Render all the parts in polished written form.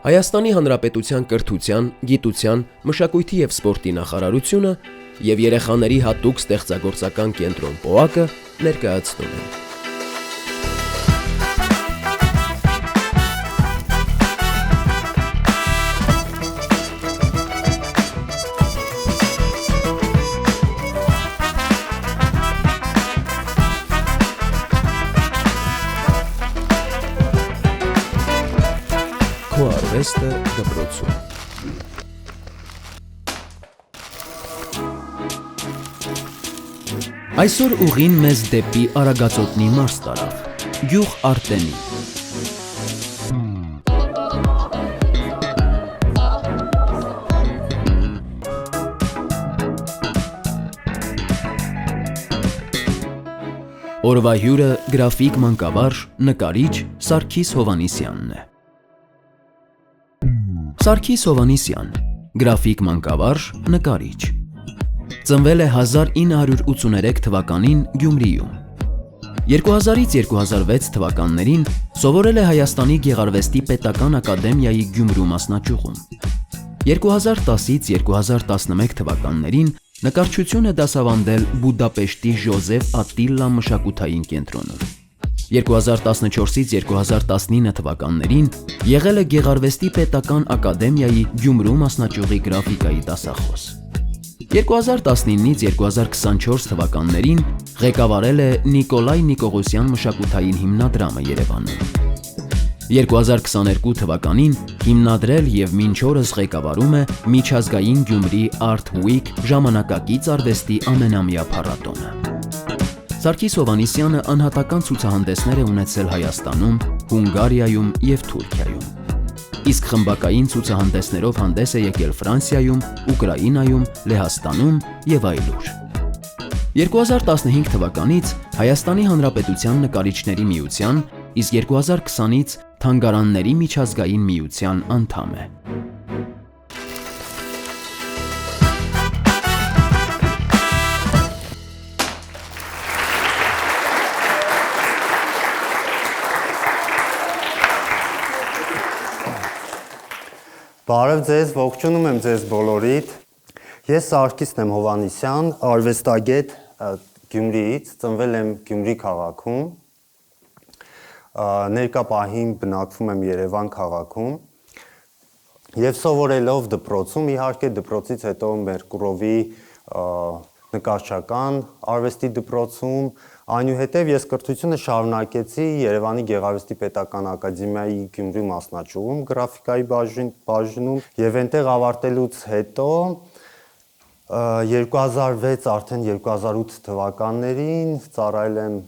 Հայաստանի Հանրապետության կրթության, գիտության, մշակույթի և սպորտի նախարարությունը և երեխաների հատուկ ստեղծագործական կենտրոն «Պոակը» ներկայացնում են։ Քո արվեստը դպրոցում։ Այսօր ուղին մեզ դեպի Արագածոտնի մարզ տարավ, գյուղ Արտենի։ Օրվա հյուրը գրաֆիկ մանկավարժ, նկարիչ Սարգիս Հովհաննիսյանն է։ Սարգիս Հովհաննիսյան, գրաֆիկ մանկավարժ, նկարիչ։ Ծնվել է 1983 թվականին Գյումրիում։ 2000-ից 2006 թվականներին սովորել է Հայաստանի Գեղարվեստի պետական ակադեմիայի Գյումրու մասնաճյուղում։ 2010-ից 2011 թվականներին նկարչություն է դասավանդել Բուդապեշտի Ժոզեֆ Ատտիլլա մշակութային կենտրոնում։ 2014-ից 2019 թվականներին եղել է Գեղարվեստի պետական ակադեմիայի Գյումրու մասնաճյուղի գրաֆիկայի դասախոս։ 2019-ից 2024 թվականներին ղեկավարել է Նիկոլայ Նիկողոսյան մշակութային հիմնադրամը Երևանում։ 2022 թվականին հիմնադրել և մինչ օրս ղեկավարում է Միջազգային Գյումրի Art Week ժամանակակից արվեստի ամենամյա փառատոնը։ Սարգիս Հովհաննիսյանը անհատական ցուցահանդեսներ է ունեցել Հայաստանում, Հունգարիայում և Թուրքիայում։ Իսկ խմբակային ցուցահանդեսներով հանդես է եկել Ֆրանսիայում, Ուկրաինայում, Լեհաստանում և այլուր։ 2015 թվականից Հայաստանի Հանրապետության նկարիչների միության, իսկ 2020-ից Թանգարանների միջազգային միության անդամ է։ Բարև ձեզ, ողջունում եմ ձեզ բոլորիդ։ Ես Սարգիսն եմ Հովհաննիսյան, արվեստագետ Գյումրիից, ծնվել եմ Գյումրի քաղաքում, ներկա պահին բնակվում եմ Երևան քաղաքում և սովորելով դպրոցում, իհարկե դպրոցից հետո Մերկուրովի նկարչական արվեստի դպրոցում, այնուհետև ես կրթությունը շարունակեցի Երևանի Գեղարվեստի պետական ակադեմիայի Գյումրի մասնաճյուղում գրաֆիկայի բաժնում և այնտեղ ավարտելուց հետո 2006 արդեն 2008 թվականներին ծառայել եմ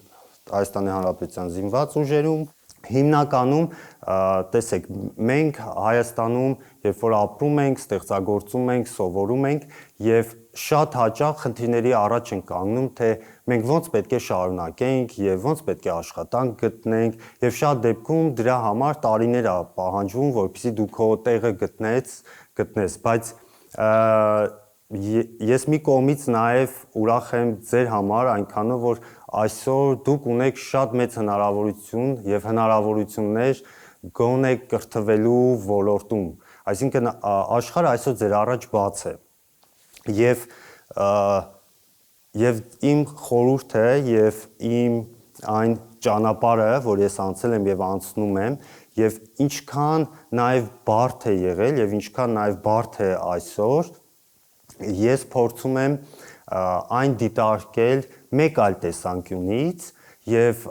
Հայաստանի Հանրապետության զինված ուժերում։ Հիմնականում, տեսեք, մենք Հայաստանում, երբ որ ապրում ենք, ստեղծագործում ենք, սովորում ենք և շատ հաճախ խնդիրների առաջ ենք կանգնում, թե մենք ոնց պետք է շարունակենք և ոնց պետք է աշխատանք գտնենք և շատ դեպքում դրա համար տարիներ է պահանջվում, որպեսզի դու քո տեղը գտնես, բայց ես մի կողմից նաև ուրախ եմ ձեր համար այնքանով, որ այսօր դուք ունեք շատ մեծ հնարավորություն և հնարավորություններ գոնե կրթվելու ոլորտում, այսինքն աշխարհը այսօր ձեր առաջ բաց է և իմ խորհուրդը և իմ այն ճանապարհը, որ ես անցել եմ և անցնում եմ և ինչքան նաև բարդ է եղել և ինչքան նաև բարդ է այսօր, ես փորձում եմ այն դիտարկել մեկ այլ տեսանկյունից և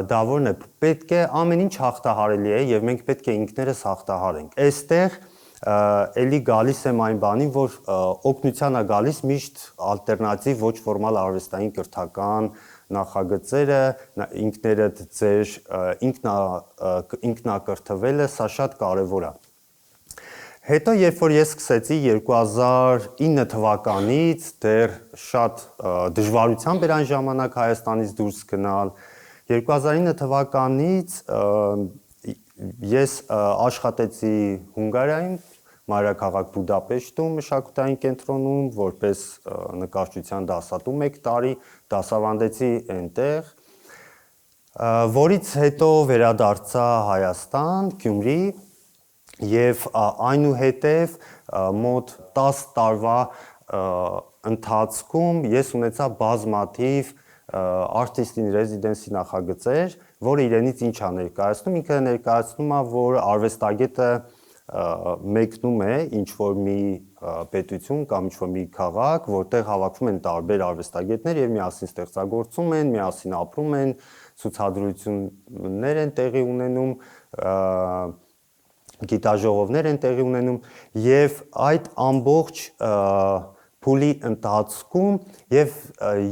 դա որն է, պետք է ամեն ինչ հաղթահարելի է և մենք պետք է ինքներս հաղթահարենք։ Այստեղ էլի գալիս եմ այն բանին, որ օգնության է գալիս միշտ ալտերնատիվ ոչ ֆորմալ արվեստային կրթական նախագծերը, ինքներդ ձեր ինքնակրթվելը, սա շատ կարևոր է։ Հետո, երբ որ ես սկսեցի 2009 թվականից, դեռ շատ դժվարությամբ էր այն ժամանակ Հայաստանից դուրս գնալ, 2009 թվականից ես աշխատեցի Հունգարիայում, մայրաքաղաք Բուդապեշտում մշակութային կենտրոնում, որպես նկարչության դասատու 1 տարի, դասավանդեցի այնտեղ, որից հետո վերադարձա Հայաստան, Գյումրի, Եվ այնուհետև մոտ 10 տարվա ընթացքում ես ունեցա բազմաթիվ artist in residency նախագծեր, որը իրենից ինչ է ներկայացնում, ինքը ներկայացնում է, որ արվեստագետը մեկնում է ինչ-որ մի պետություն կամ ինչ-որ մի քաղաք, որտեղ հավաքվում են տարբեր արվեստագետներ եւ միասին ստեղծագործում են, միասին ապրում են, ցուցադրություններ են տեղի ունենում, գիտաժողովներ են տեղի ունենում եւ այդ ամբողջ փուլի ընթացքում եւ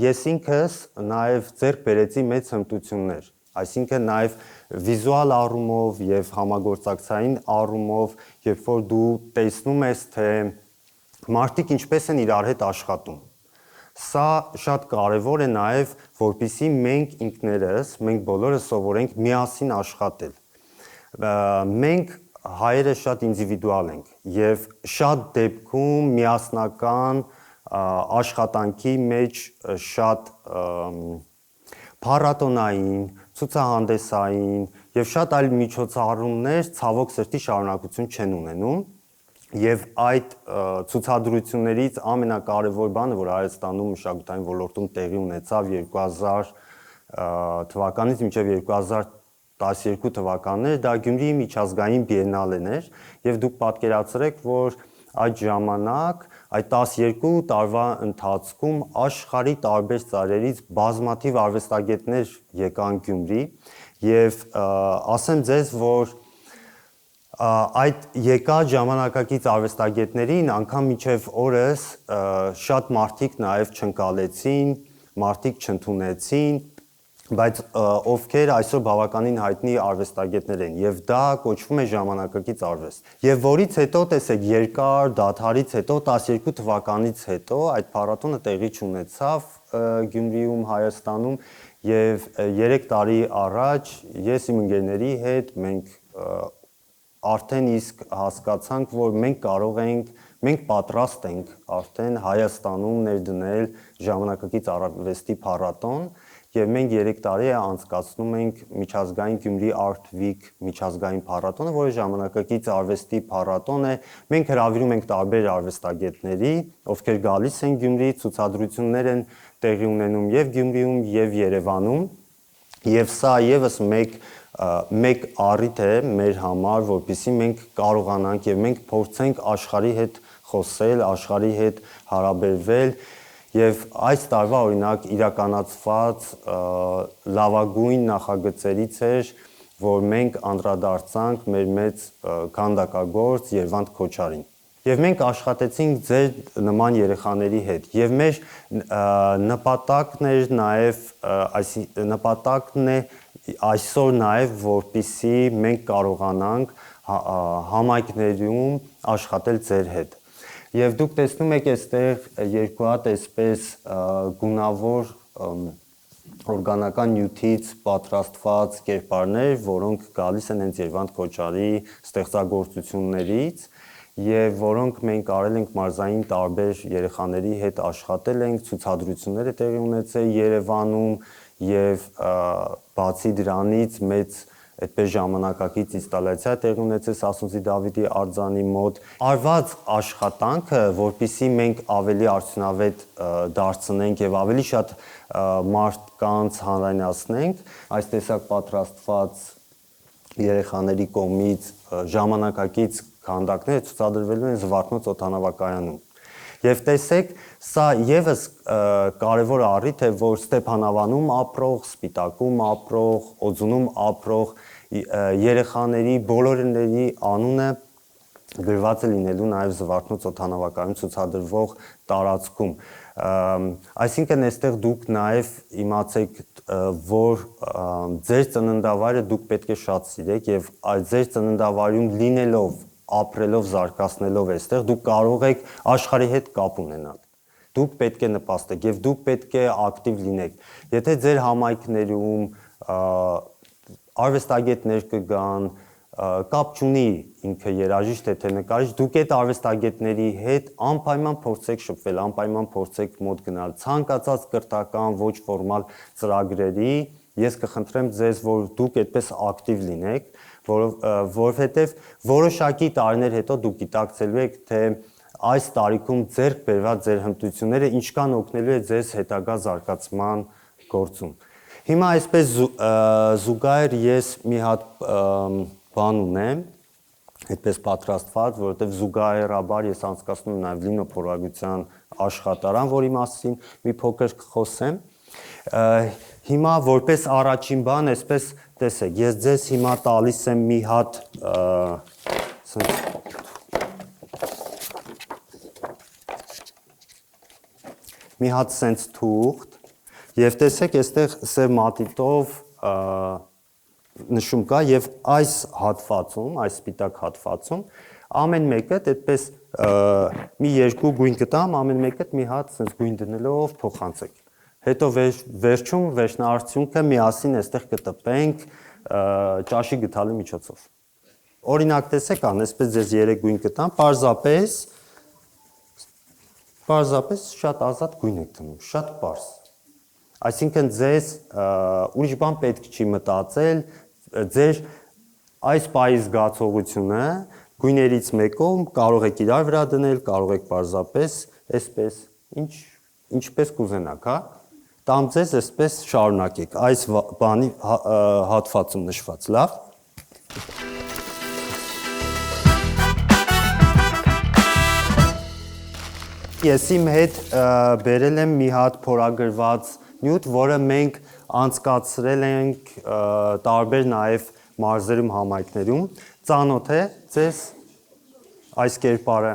ես ինքս նաեւ ձեռք բերեցի մեծ հմտություններ, այսինքն նաեւ վիզուալ առումով եւ համագործակցային առումով, երբ որ դու տեսնում ես, թե մարդիկ ինչպես են իրար հետ աշխատում։ Սա շատ կարեւոր է նաեւ, որպեսզի մենք ինքներս, մենք բոլորը սովորենք միասին աշխատել։ Մենք հայերը շատ ինդիվիդուալ ենք եւ շատ դեպքում միասնական աշխատանքի մեջ շատ փառատոնային, ցուցահանդեսային եւ շատ այլ միջոցառումներ ցավոք սրտի շարունակություն չեն ունենում եւ այդ ցուցադրություններից ամենակարևոր բանը, որ Հայաստանում մշակութային ոլորտում տեղի ունեցավ 2000 թվականից մինչեւ 2012 թվականներ, դա Գյումրիի միջազգային բիենալեն էր եւ դուք պատկերացրեք, որ այդ ժամանակ այդ 12 տարվա ընթացքում աշխարհի տարբեր ծայրերից բազմաթիվ արվեստագետներ եկան Գյումրի եւ ասեմ ձեզ, որ այդ եկած ժամանակակից արվեստագետներին անգամ մինչև օրս շատ մարդիկ նաև չընկալեցին, մարդիկ չընդունեցին, բայց ովքեր այսօր բավականին հայտնի արվեստագետներ են եւ դա կոչվում է ժամանակակից արվեստ։ Եվ որից հետո տեսեք երկար դադարից հետո 12 թվականից հետո այդ փառատոնը տեղի չունեցավ Գյումրիում, Հայաստանում եւ 3 տարի առաջ ես իմ ընկերների հետ մենք արդեն իսկ հասկացանք, որ մենք պատրաստ ենք արդեն Հայաստանում ներդնել ժամանակակից արվեստի փառատոն եւ մենք 3 տարի է անցկացնում ենք միջազգային Գյումրի Art Week միջազգային փառատոնը, որը ժամանակակից արվեստի փառատոն է։ Մենք հրավիրում ենք տարբեր արվեստագետների, ովքեր գալիս են Գյումրի, ցուցադրություններ են տեղի ունենում եւ Գյումրիում եւ Երևանում։ Եվ սա եւս մեկ առիթ է մեր համար, որպեսզի մենք կարողանանք եւ մենք փորձենք աշխարհի հետ խոսել, աշխարհի հետ հարաբերվել եւ այս տարվա օրինակ իրականացված լավագույն նախագծերից էր, որ մենք անդրադարձանք մեր մեծ քանդակագործ Երվանդ Քոչարին։ Եվ մենք աշխատեցինք ձեր նման երեխաների հետ եւ մեր նպատակն էր նաեւ նպատակն է այսօր նաեւ որպեսզի մենք կարողանանք համայնքներում աշխատել ձեր հետ։ Եվ դուք տեսնում եք այստեղ երկու հատ այսպես գունավոր օրգանական նյութից պատրաստված կերպարներ, որոնք գալիս են հենց Երվանդ Քոչարի ստեղծագործություններից եւ որոնք մենք արել ենք մարզային տարբեր երեխաների հետ աշխատել ենք, ցուցադրություններ է տեղի ունեցել Երևանում եւ բացի դրանից մեծ այդպես ժամանակակից ինստալացիա տեղի ունեցել Սասունցի Դավիթի արձանի մոտ։ Արված աշխատանքը, որպեսզի մենք ավելի արդյունավետ դարձնենք եւ ավելի շատ մարդկանց հանրայնացնենք, այս տեսակ պատրաստված երեխաների կողմից ժամանակակից քանդակները ցուցադրվելու են Զվարթնոց օդանավակայանում։ Եվ տեսեք, սա եւս կարևոր առիթ է, որ Ստեփանավանում ապրող, Սպիտակում ապրող, Օձունում ապրող երեխաների բոլորների անունը գրված է լինելու նաեւ Զվարթնոց օդանավակայանում ցուցադրվող տարածքում։ Այսինքն այստեղ դուք նաեւ իմացեք, որ ձեր ծննդավայրը դուք պետք է շատ սիրեք եւ այդ ձեր ծննդավայրում լինելով, ապրելով, զարգացնելով այստեղ դուք կարող եք աշխարհի հետ կապ ունենալ։ Դուք պետք է նպաստեք եւ դուք պետք է ակտիվ լինեք։ Եթե ձեր համայնքներում արվեստագետներ կգան, կապ չունի ինքը երաժիշտ է թե նկարիչ, դուք այդ արվեստագետների հետ անպայման փորձեք շփվել, անպայման փորձեք մոտ գնալ ցանկացած կրթական ոչ ֆորմալ ծրագրերի։ Ես կխնդրեմ ձեզ, որ դուք այդպես ակտիվ լինեք, որովհետև որոշակի տարիներ հետո դուք գիտակցելու եք, թե այս տարիքում ձեռք բերված ձեր հմտությունները ինչքան օգնելու է ձեզ հետագա զարգացման գործում։ Հիմա այսպես զուգահեռ ես մի հատ բան ունեմ, այդպես պատրաստված, որովհետև զուգահեռաբար ես անցկացնում եմ նաև լինոփորագրության աշխատարան, որի մասին մի փոքր կխոսեմ։ Հիմա որպես առաջին բան, այսպես տեսեք, ես ձեզ հիմա տալիս եմ մի հատ սենց թուղթ եւ տեսեք, այստեղ սև մատիտով նշում կա եւ այս հատվածում, այս սպիտակ հատվածում ամեն մեկը այդպես մի երկու գույն կտամ, ամեն մեկը մի հատ սենց գույն դնելով փոխանցեք։ Հետո վերջում վերջնարարցունքը միասին այստեղ կտպենք ճաշի գթալի միջոցով։ Օրինակ տեսեք, այսպես ձեզ 3 գույն կտամ, պարզապես շատ ազատ գույն եք դնում, շատ պարզ։ Այսինքն ձեզ ուրիշ բան պետք չի մտածել, ձեր այս պահի զգացողությունը գույներից մեկում կարող եք իրար վրա դնել, կարող եք պարզապես այսպես, ինչպես կուզենաք, հա։ Տամ ձեզ այսպես շարունակեք, այս բանի հատվածում նշված, լավ։ Ես իմ հետ բերել եմ մի հատ փորագրված նյութ, որը մենք անցկացրել ենք տարբեր նաև մարզերում համայնքներում, ծանոթ է ձեզ այս կերպարը։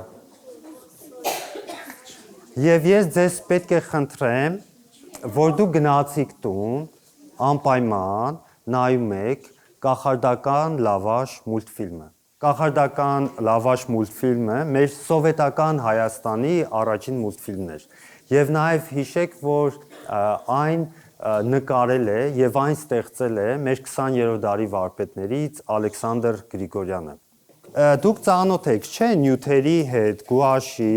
Եվ ես ձեզ պետք է խնդրեմ, որ դուք գնացիք տուն, անպայման նայում եք կախարդական լավաշ մուլտֆիլմը։ Կախարդական լավաշ մուլտֆիլմը մեր սովետական Հայաստանի առաջին մուլտֆիլմն էր։ Եվ նաև հիշեք, որ այն նկարել է եւ այն ստեղծել է մեր 20-րդ դարի վարպետներից Ալեքսանդր Գրիգորյանը։ Դուք ծանոթ եք, չէ՞, նյութերի հետ, գուաշի,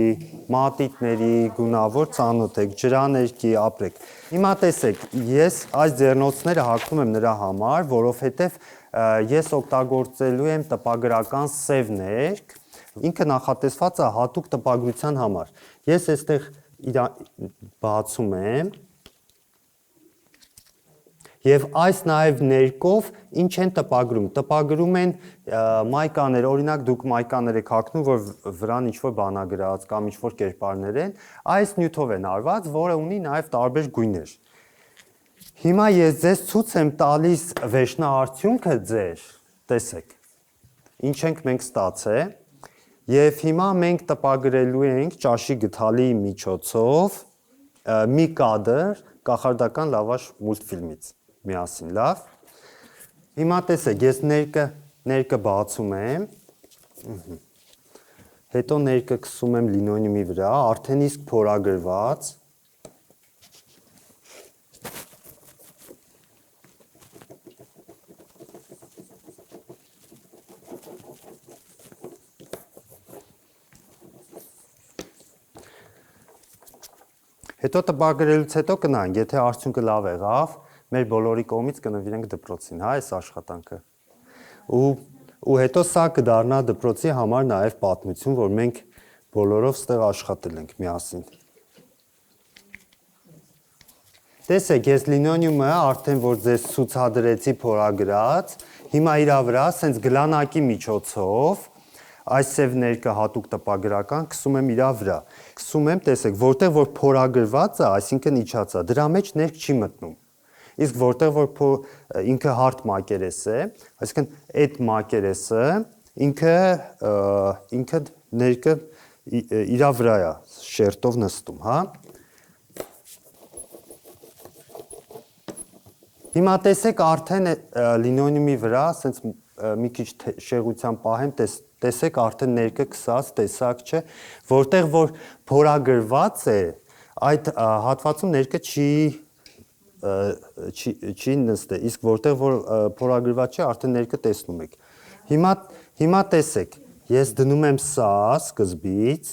մատիտների, գունավոր ծանոթ եք, ջրաներկի ապրեք։ Հիմա տեսեք, ես այս ձեռնոցները հագնում եմ նրա համար, որովհետեւ ես օգտագործելու եմ տպագրական սև ներկ, ինքը նախատեսված է հատուկ տպագրության համար։ Ես այստեղ բացում եմ եւ այս նաեւ ներկով ինչ են տպագրում։ Տպագրում են մայկաներ, օրինակ դուք մայկաներ եք հագնում, որ վրան ինչ-որ բանագրած կամ ինչ-որ կերպարներ են, այս նյութով են արված, որը ունի նաեւ տարբեր գույներ։ Հիմա ես ձեզ ցույց եմ տալիս վերջնաարդյունքը ձեր, տեսեք։ Ինչ ենք մենք ստացել եւ հիմա մենք տպագրելու ենք ճաշի գթալի միջոցով մի կադր կախարդական լավաշ մուլտֆիլմից միասին, լավ։ Հիմա տեսեք, ես ներկը բացում եմ, հետո ներկը քսում եմ լինոյումի վրա, արդեն իսկ փորագրված։ Հետո տպագրելուց հետո կնայենք, եթե արդյունքը լավ եղավ, մեր բոլորի կողմից կնվիրենք դպրոցին, հա, այս աշխատանքը։ Ու հետո սա կդառնա դպրոցի համար նաև պատմություն, որ մենք բոլորով ստեղ աշխատել ենք միասին։ Տեսեք, ես լինոյումը արդեն որ ձեզ ցուցադրեցի փորագրած, հիմա իրա վրա սենց գլանակի միջոցով այս սև ներկը հատուկ տպագրական քսում եմ իրա վրա։ Քսում եմ, տեսեք, որտեղ որ փորագրված է, այսինքն իջած է, դրա մեջ ներկ չի մտնում։ Իսկ որտեղ որ ինքը հարթ մակերես է, այսինքն այդ մակերեսը ինքը ներկը իրա վրա է շերտով նստում, հա։ Հիմա տեսեք արդեն լինոյումի վրա, ասենց մի քիչ շեղության պահեմ, տեսեք արդեն ներկը քսած, տեսակ չէ, որտեղ որ փորագրված է, այդ հատվածում ներկը չի նստել, իսկ որտեղ որ փորագրված չէ, արդեն ներկը տեսնում եք։ Հիմա տեսեք, ես դնում եմ սա սկզբից,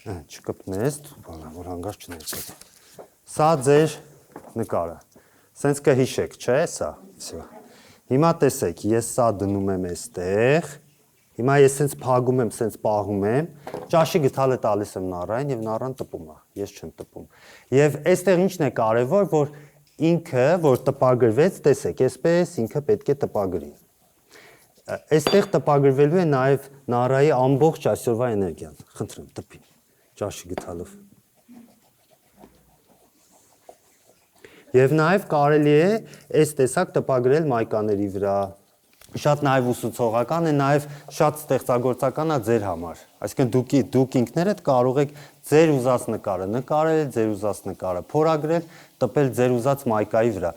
չկպնես, որ հանգարց չներկես։ Սա ձեր նկարը։ Սենց կհիշեք, չէ՞ սա։ Հիմա տեսեք, ես սա դնում եմ այստեղ։ Հիմա ես սենց փագում եմ, սենց պահում եմ, ճաշի գթալը տալիս եմ նառային եւ նառան տպում է, ես չեմ տպում։ Եվ այստեղ ինչն է կարևոր, որ ինքը, որ տպագրվեց, տեսեք, այսպես ինքը պետք է տպագրի։ Այստեղ տպագրվելու է նաեւ նառայի ամբողջ այսօրվա էներգիան։ Խնդրեմ, տպի։ Ճաշի գթալով։ Եվ նաեւ կարելի է այս տեսակ տպագրել մայկաների վրա։ Շատ նաև ուսուցողական է, նաև շատ ստեղծագործական է ձեր համար։ Այսինքն դուք ինքներդ կարող եք ձեր ուզած նկարը նկարել, ձեր ուզած նկարը փորագրել, տպել ձեր ուզած մայկայի վրա։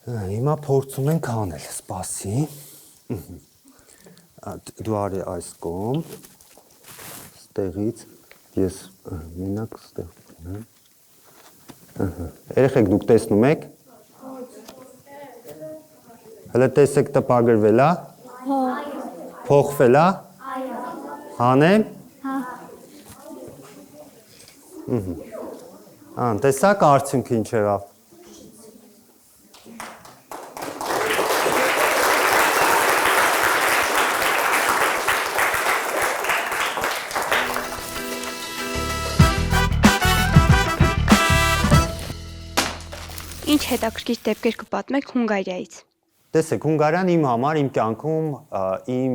Հիմա փորձում ենք անել, սպասի։ Դու արի այս կողմ, ստեղից ես մենակ ստեղ ունեմ։ Երեխեք դուք տեսնում եք։ Հələ տեսեք տպագրվել է։ Փոխվել է։ Հանեմ։ Տեսակ արդյունքը ինչ եղավ։ Ինչ հետաքրքիր դեպքեր կպատմեք Հունգարիայից։ Տեսեք, Հունգարիան իմ համար իմ կյանքում իմ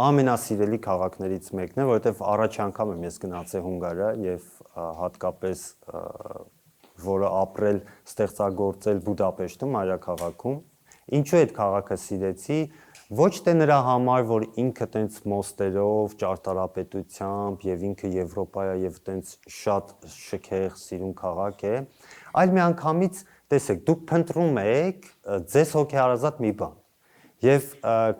ամենասիրելի քաղաքներից մեկն է, որովհետև առաջ անգամ եմ ես գնացել Հունգարիա եւ հատկապես որը ապրել, ստեղծագործել Բուդապեշտում, մայրաքաղաքում։ Ինչու այդ քաղաքը սիրեցի, ոչ թե նրա համար, որ ինքը տենց մոստերով, ճարտարապետությամբ եւ ինքը Եվրոպա է եւ տենց շատ շքեղ սիրուն քաղաք է, այլ միանգամից տեսեք, դուք փնտրում եք ձեզ հոգեհարազատ մի բան։ Եւ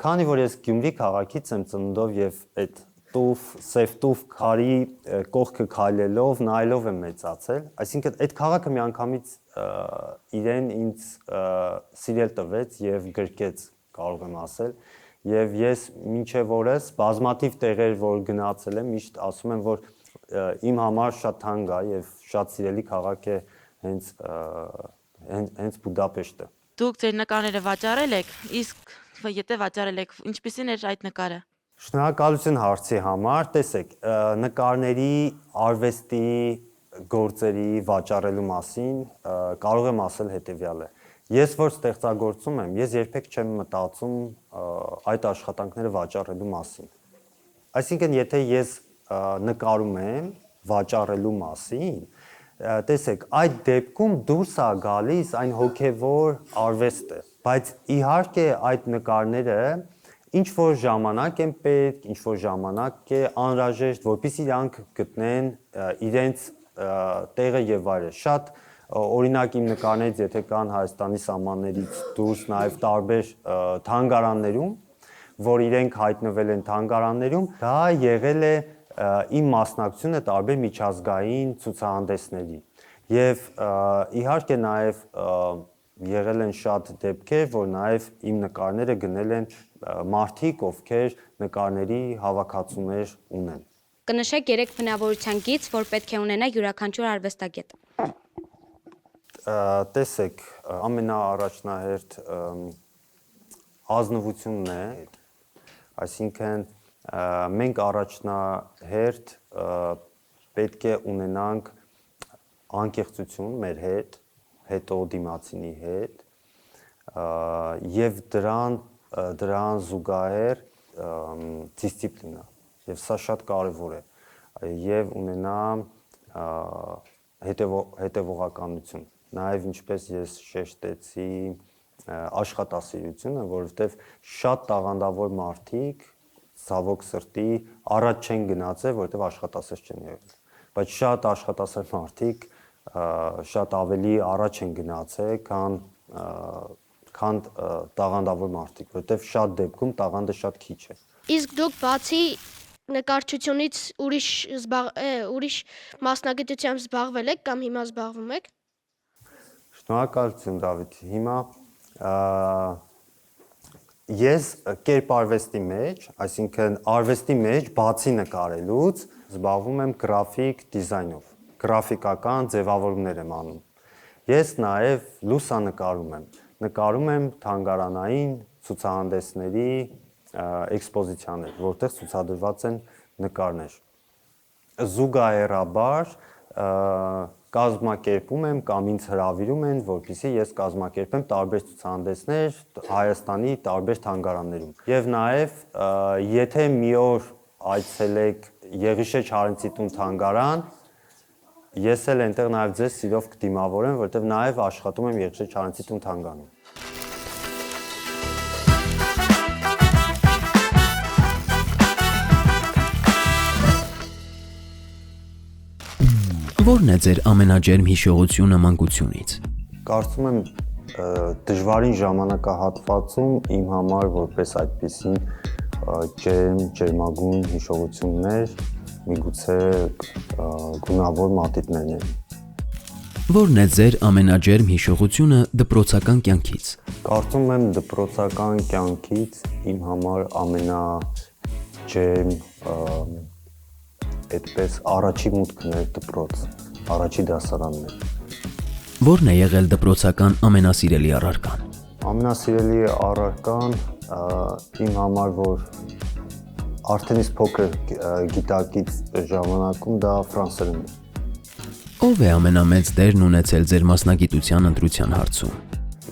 քանի որ ես Գյումրի քաղաքից եմ ծննդով եւ այդ սև տուֆ քարի կողքը քայլելով, նայելով եմ մեծացել, այսինքն այդ քաղաքը միանգամից իրեն ինձ սիրել տվեց եւ գրկեց, կարող եմ ասել, եւ ես մինչեւ օրս բազմաթիվ տեղեր, որ գնացել եմ, միշտ ասում եմ, որ իմ համար շատ թանկ է եւ շատ սիրելի քաղաք է հենց Բուդապեշտը։ Դուք ձեր նկարները վաճառել եք, իսկ եթե վաճառել եք, ինչպիսին էր այդ նկարը։ Շնորհակալություն հարցի համար, տեսեք, նկարների արվեստի գործերի վաճառելու մասին կարող եմ ասել հետեւյալը։ Ես որ ստեղծագործում եմ, ես երբեք չեմ մտածում այդ աշխատանքները վաճառելու մասին։ Այսինքն, եթե ես նկարում եմ վաճառելու մասին, տեսեք, այդ դեպքում դուրս է գալիս այն հոգևոր արվեստը, բայց իհարկե այդ նկարները ինչ որ ժամանակ են պետք, ինչ որ ժամանակ է անհրաժեշտ, որպեսզի իրանք գտնեն իրենց տեղը եւ վայրը։ Շատ օրինակ իմ նկարներից, եթե կան Հայաստանի սահմաններից դուրս նաեւ տարբեր թանգարաններում, որ իրենք հայտնվել են թանգարաններում, դա եղել է իմ մասնակցությունը տարբեր միջազգային ցուցահանդեսների։ Եվ իհարկե նաեւ եղել են շատ դեպքեր, որ նաեւ իմ նկարները գնել են մարդիկ, ովքեր նկարների հավաքածուներ ունեն։ Կնշեք 3 բնավորության գիծ, որ պետք է ունենա յուրաքանչյուր արվեստագետ։ Տեսեք, ամենաառաջնահերթ ազնվությունն է, այսինքն մենք առաջնահերթ պետք է ունենանք անկեղծություն մեր հետ, հետո դիմացինի հետ եւ դրան զուգահեռ դիսցիպլինա եւ սա շատ կարեւոր է եւ ունենա հետեւողականություն նաեւ ինչպես ես շեշտեցի աշխատասիրությունը, որովհետեւ շատ տաղանդավոր մարդիկ ցավոք սրտի առաջ չեն գնացել, որովհետեւ աշխատասեր չեն եղել, բայց շատ աշխատասեր մարդիկ շատ ավելի առաջ են գնացել, քան տաղանդավոր մարդիկ, որովհետև շատ դեպքում տաղանդը շատ քիչ է։ Իսկ դուք բացի նկարչությունից ուրիշ մասնագիտությամբ զբաղվել եք կամ հիմա զբաղվում եք։ Շնորհակալություն Դավիթ։ Հիմա ես կերպարվեստի մեջ, այսինքն արվեստի մեջ բացի նկարելուց զբաղվում եմ գրաֆիկ դիզայնով, գրաֆիկական ձևավորումներ եմ անում։ Ես նաև լուսանկարում եմ։ Նկարում եմ թանգարանային ցուցահանդեսների էքսպոզիցիաներ, որտեղ ցուցադրված են նկարներ։ Զուգահեռաբար կազմակերպում եմ կամ ինձ հրավիրում են, որպեսզի ես կազմակերպեմ տարբեր ցուցահանդեսներ Հայաստանի տարբեր թանգարաններում։ Եվ նաև եթե մի օր այցելեք Եղիշե Չարենցի տուն թանգարան, ես էլ այնտեղ նաև ձեզ սիրով կդիմավորեմ, որովհետև նաև աշխատում եմ Եղիշե Չարենցի տուն թանգարանում։ Որն է ձեր ամենաջերմ հիշողությունը մանկությունից։ Կարծում եմ դժվարին ժամանակահատվածում իմ համար որպես այդպիսին ջերմագույն հիշողություններ միգուցե գունավոր մատիտներն են։ Որն է ձեր ամենաջերմ հիշողությունը դպրոցական կյանքից։ Կարծում եմ դպրոցական կյանքից իմ համար ամենաջերմ այդպես առաջի մուտքն էր դպրոց, առաջի դասարանն էր։ Որն է եղել դպրոցական ամենասիրելի առարկան։ Ամենասիրելի առարկան իմ համար, որ արդեն իսկ փոքր գիտակից ժամանակում դա ֆրանսերեն էր։ Ով է ամենամեծ դերն ունեցել ձեր մասնագիտության ընտրության հարցում։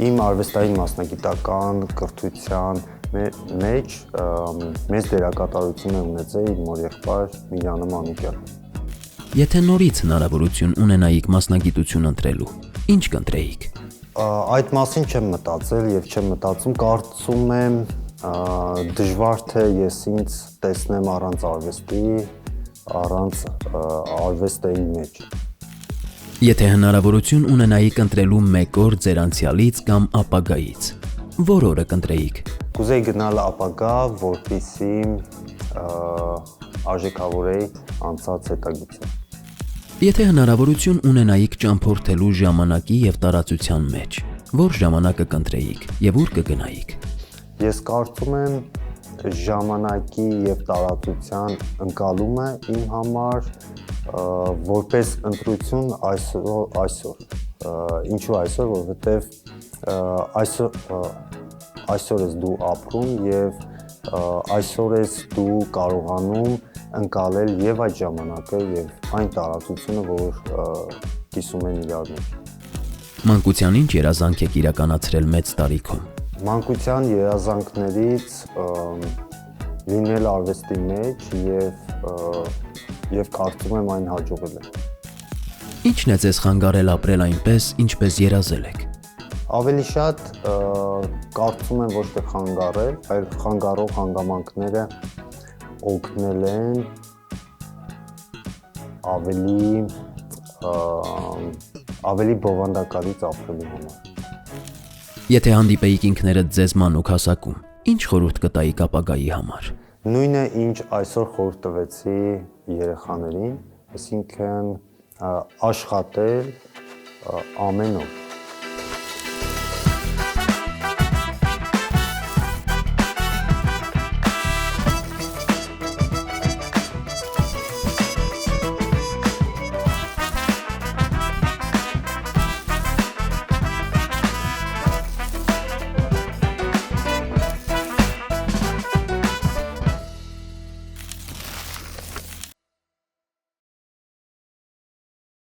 Իմ արվեստային մասնագիտական կրթության մեջ մեծ դերակատարություն է ունեցել իմ մորեղբայր Միլյանը Մանուկյանը։ Եթե նորից հնարավորություն ունենայիք մասնագիտություն ընտրելու, ինչ կընտրեիք։ Այդ մասին չեմ մտածել եւ չեմ մտածում, կարծում եմ դժվար թե ես ինձ տեսնեմ առանց արվեստի, առանց արվեստի մեջ։ Եթե հնարավորություն ունենայիք ընտրելու մեկ օր ձեր անցյալից կամ ապագայից, որ օրը կընտրեիք։ Կուզեի գնալ ապագա, որպեսզի արժեքավորեի անցած հետագիծը։ Եթե հնարավորություն ունենայիք ճամփորդելու ժամանակի եւ տարածության մեջ, որ ժամանակը կընտրեիք եւ ուր կգնայիք։ Ես կարծում եմ ժամանակի եւ տարածության ընկալումը իմ համար որպես ընտրություն այսօր։ Ինչու այսօր, որովհետեւ այսօր ես դու ապրում եւ այսօր ես դու կարողանում ընկալել եւ այդ ժամանակը եւ այն տարածությունը, որ կիսում են իրար մեջ։ Մանկության ինչ երազանք եք իրականացրել մեծ տարիքում։ Մանկության երազանքներից լինել արվեստի մեջ եւ կարծում եմ այն հաջողել է։ Ինչն է ձեզ խանգարել ապրել այնպես, ինչպես երազել եք։ Ավելի շատ կարծում եմ ոչ թե խանգարել, այլ խանգարող հանգամանքները օգնել են ավելի բովանդակալից ապրելու համար։ Եթե հանդիպեիք ինքներդ ձեզ մանուկ հասակում, ինչ խորհուրդ կտայիք ապագայի համար։ Նույնը ինչ այսօր խորհուրդ տվեցի երեխաներին, այսինքն աշխատել ամեն օր